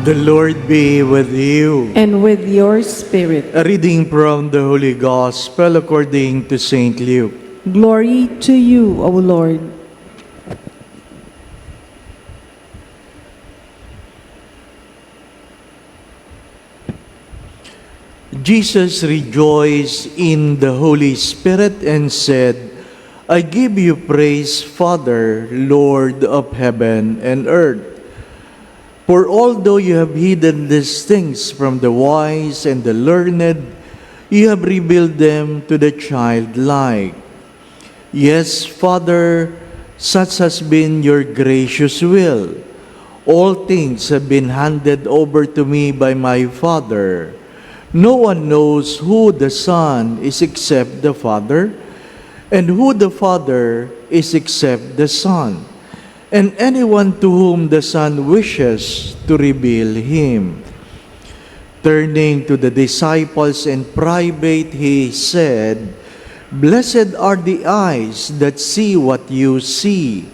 The Lord be with you. And with your spirit. A reading from the Holy Gospel according to St. Luke. Glory to you, O Lord. Jesus rejoiced in the Holy Spirit and said, I give you praise, Father, Lord of heaven and earth. For although you have hidden these things from the wise and the learned, you have revealed them to the childlike. Yes, Father, such has been your gracious will. All things have been handed over to me by my Father. No one knows who the Son is except the Father, and who the Father is except the Son, and anyone to whom the Son wishes to reveal him. Turning to the disciples in private, he said, Blessed are the eyes that see what you see.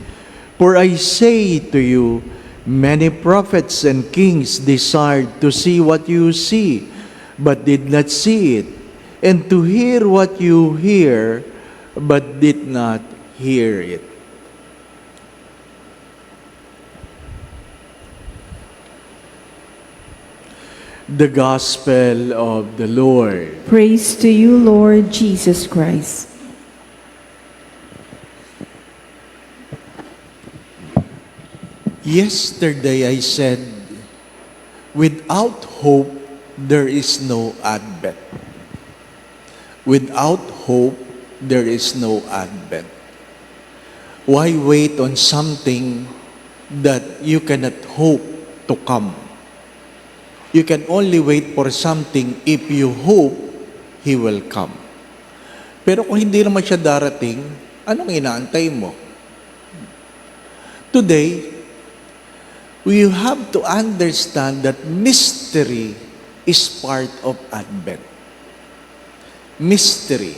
For I say to you, many prophets and kings desired to see what you see, but did not see it, and to hear what you hear, but did not hear it. The Gospel of the Lord. Praise to you, Lord Jesus Christ. Yesterday I said, without hope, there is no Advent. Without hope, there is no Advent. Why wait on something that you cannot hope to come? You can only wait for something if you hope He will come. Pero kung hindi naman siya darating, anong inaantay mo? Today, we have to understand that mystery is part of Advent. Mystery.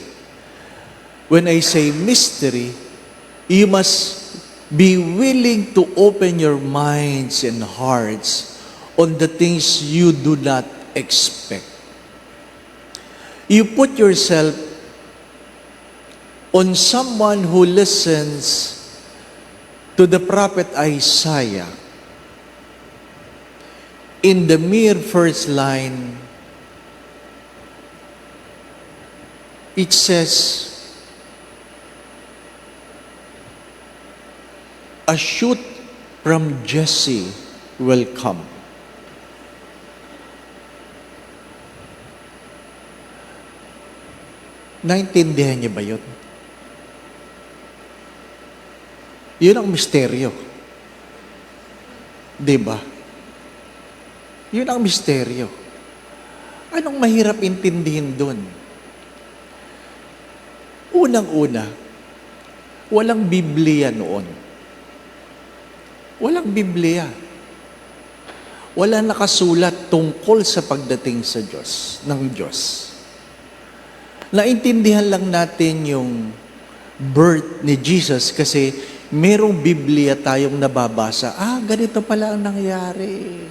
When I say mystery, you must be willing to open your minds and hearts on the things you do not expect. You put yourself on someone who listens to the prophet Isaiah. In the mere first line, it says, a shoot from Jesse will come. Naintindihan niyo ba yun? Yun ang misteryo. Diba? Yun ang misteryo. Anong mahirap intindihin dun? Unang-una, walang Biblia noon. Walang Biblia. Wala nakasulat tungkol sa pagdating sa Diyos, ng Diyos. Naintindihan lang natin yung birth ni Jesus kasi merong Biblia tayong nababasa. Ganito pala ang nangyari.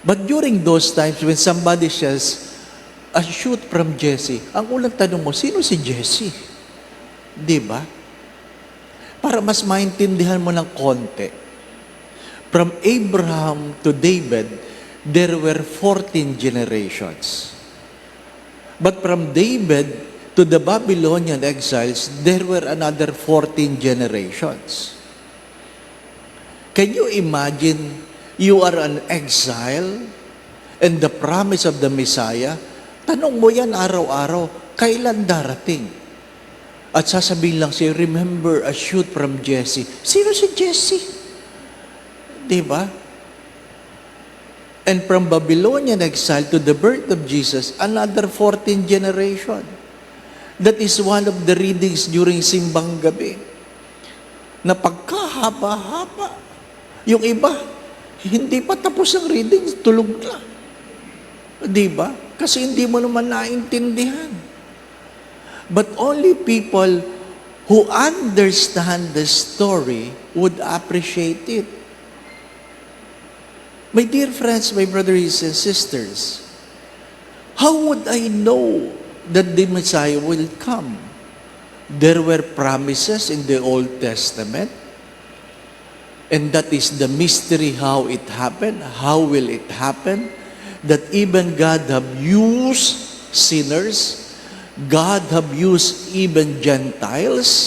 But during those times when somebody says, a shoot from Jesse, ang unang tanong mo, sino si Jesse? Di ba? Para mas maintindihan mo ng konti. From Abraham to David, there were 14 generations. But from David to the Babylonian exiles, there were another 14 generations. Can you imagine, you are an exile and the promise of the Messiah? Tanong mo yan araw-araw, kailan darating? At sasabihin lang sa'yo, remember a shoot from Jesse. Sino si Jesse? Diba? And from Babylonian exile to the birth of Jesus, another 14 generation. That is one of the readings during Simbang Gabi. Na pagkahaba-haba, yung iba, hindi pa tapos ang readings, tulog na. Diba? Kasi hindi mo naman naintindihan. But only people who understand the story would appreciate it. My dear friends, my brothers and sisters, how would I know that the Messiah will come? There were promises in the Old Testament, and that is the mystery how it happened. How will it happen? That even God have used sinners, God have used even Gentiles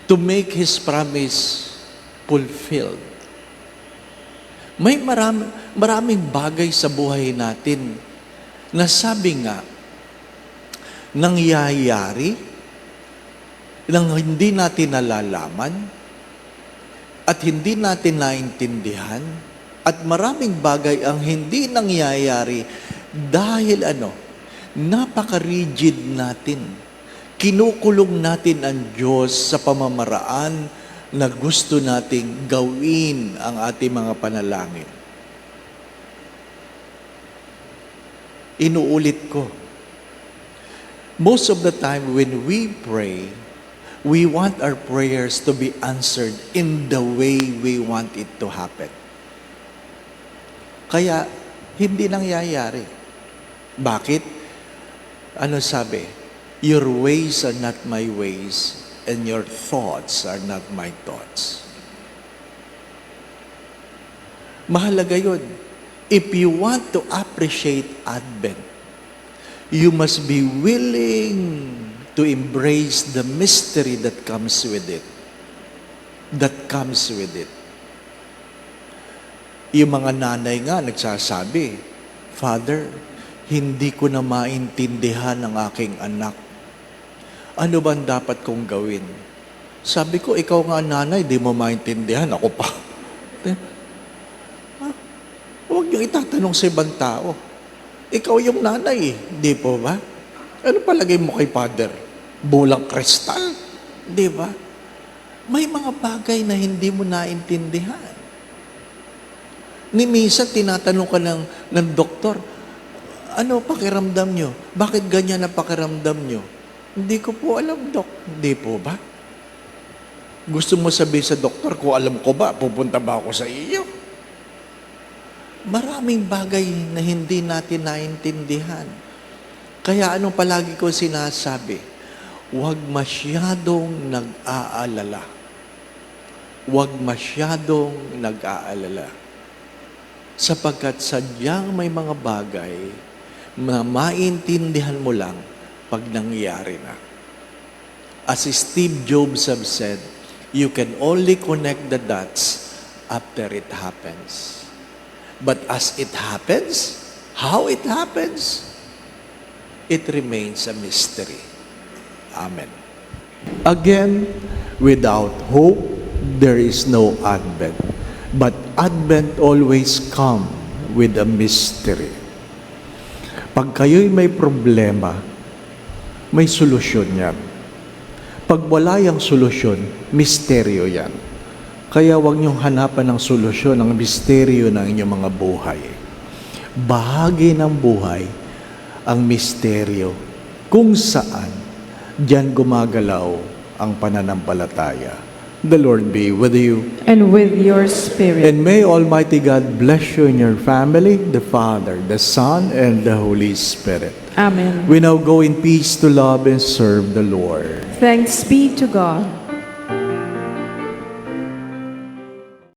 to make His promise fulfilled. May maraming bagay sa buhay natin na sabi nga, nangyayari nang hindi natin nalalaman at hindi natin naintindihan, at maraming bagay ang hindi nangyayari dahil napaka-rigid natin. Kinukulong natin ang Diyos sa pamamaraan na gusto nating gawin ang ating mga panalangin. Inuulit ko, most of the time when we pray, we want our prayers to be answered in the way we want it to happen. Kaya, hindi nangyayari. Bakit? Ano sabi? Your ways are not my ways, and your thoughts are not my thoughts. Mahalaga yun. If you want to appreciate Advent, you must be willing to embrace the mystery that comes with it. That comes with it. Yung mga nanay nga nagsasabi, Father, hindi ko na maintindihan ang aking anak. Ano ba dapat kong gawin? Sabi ko, ikaw nga nanay, di mo maintindihan, ako pa. Huwag niyo itatanong sa ibang tao. Ikaw yung nanay, di po ba? Ano palagay mo kay Father? Bulang kristal? Di ba? May mga bagay na hindi mo naintindihan. Ni minsan, tinatanong ka ng doktor, ano pakiramdam nyo? Bakit ganyan na pakiramdam nyo? Hindi ko po alam, Dok. Hindi po ba? Gusto mo sabihin sa doktor, kung alam ko ba, pupunta ba ako sa iyo? Maraming bagay na hindi natin naintindihan. Kaya anong palagi ko sinasabi? Huwag masyadong nag-aalala. Huwag masyadong nag-aalala. Sapagkat sadyang may mga bagay na maintindihan mo lang pag nangyari na. As Steve Jobs have said, you can only connect the dots after it happens. But as it happens, how it happens, it remains a mystery. Amen. Again, without hope, there is no Advent. But Advent always comes with a mystery. Pag kayo'y may problema, may solusyon yan. Pag wala yung solusyon, misteryo yan. Kaya huwag niyong hanapan ng solusyon ng misteryo ng inyong mga buhay. Bahagi ng buhay ang misteryo kung saan diyan gumagalaw ang pananampalataya. The Lord be with you. And with your spirit. And may Almighty God bless you and your family, the Father, the Son, and the Holy Spirit. Amen. We now go in peace to love and serve the Lord. Thanks be to God.